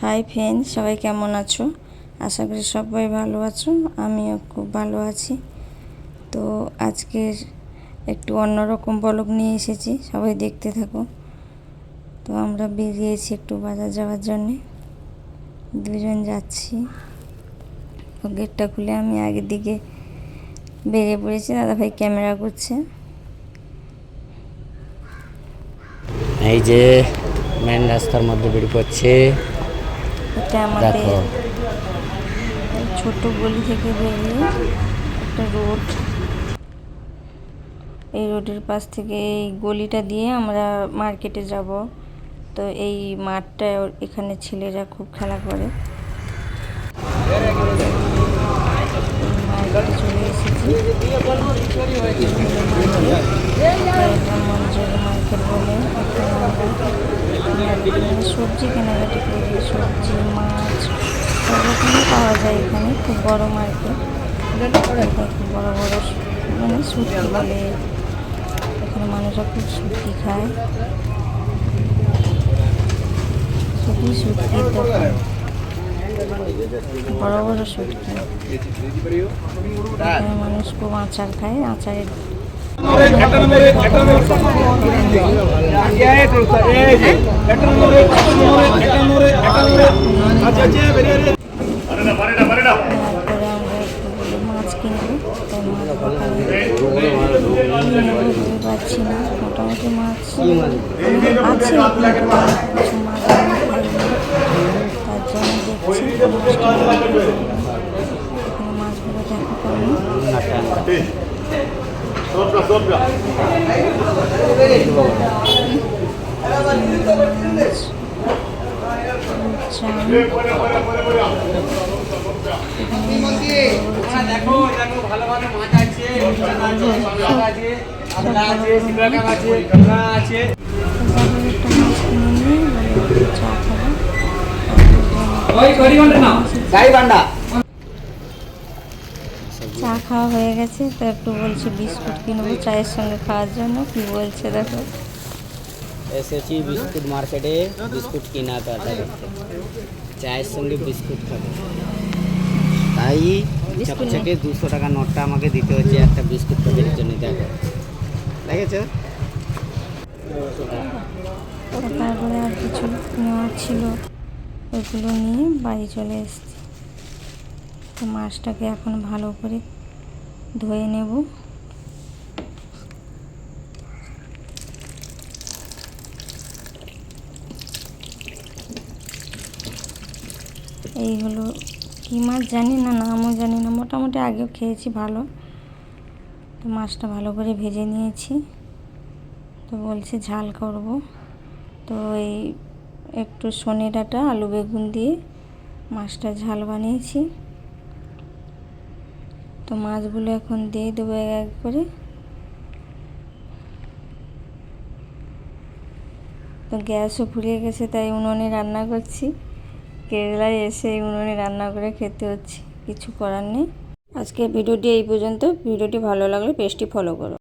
Hi friends, সবাই কেমন আছো? আশা করি সবাই ভালো আছো। আমিও খুব ভালো আছি। তো আজকের একটু অন্যরকম ব্লগ নিয়ে এসেছি, সবাই দেখতে থাকো। তো আমরা বেরিয়েছি একটু বাজার যাওয়ার জন্যে, দুজন যাচ্ছি। গেটটা খুলে আমি আগের দিকে বেরিয়ে পড়েছি, দাদাভাই ক্যামেরা করছে। এই যে মেন রাস্তার মধ্যে বের করছে, এটা আমাদের ছোট গলি থেকে বেরিয়ে একটা রোড, এই রোডের পাশ থেকে এই গলিটা দিয়ে আমরা মার্কেটে যাব। তো এই মাঠটা, এখানে ছেলেরা খুব খেলা করে। মার্কেটে চলে এসেছি, মঞ্জুরি মার্কেট বলে। এখানে সবজি কেনাকাটি করি, সবজি মাছ সব রকমই পাওয়া যায় এখানে। খুব বড় মার্কেট, খুব বড় বড় মানে শুটকি বলে। এখানে মানুষরা খুব শুটকি খায়, শুধুই শুটকির দোকান, বড় বড় শুটকি। এখানে মানুষ খুব আচার খায়, আচারের মাছ কিনবো। পাচ্ছি না, মোটামুটি মাছ আছে, কিছু মাছ আমি খাইনি, তার জন্য দেখছি এখানে মাছগুলো দেখা পাবো। চা খাওয়া হয়ে গেছে, তো একটু বলছে বিস্কুট কিনবো চায়ের সঙ্গে খাওয়ার জন্য। কি বলছে দেখো। এসেছি বিস্কুট মার্কেটে, বিস্কুট কেনাকাটা করতে, চায়ের সঙ্গে বিস্কুট খাবো। তাই চকচকে 200 টাকা নোটটা আমাকে দিতে হচ্ছে একটা বিস্কুট প্যাকেটের জন্য। দেখো, দেখেছো? তারপরে আর কিছু নেওয়ার ছিল, ওইগুলো নিয়ে বাড়ি চলে এসেছি। তো মাছটাকে এখন ভালো করে ধুয়ে নেব। এই হলো কী মাছ জানি না, নামও জানি না, মোটামুটি আগেও খেয়েছি ভালো। তো মাছটা ভালো করে ভেজে নিয়েছি। তো বলছে ঝাল করব, তো এই একটু সনে ডাঁটা আলু বেগুন দিয়ে মাছটা ঝাল বানিয়েছি। তো মাছগুলো এখন দিয়ে দেবো এক এক করে। তো গ্যাসও ফুরিয়ে গেছে, তাই উনুনে রান্না করছি। কেরালায় এসে উনুনে রান্না করে খেতে হচ্ছে, কিছু করার নেই। আজকে ভিডিওটি এই পর্যন্ত। ভিডিওটি ভালো লাগলে পেজটি ফলো করো।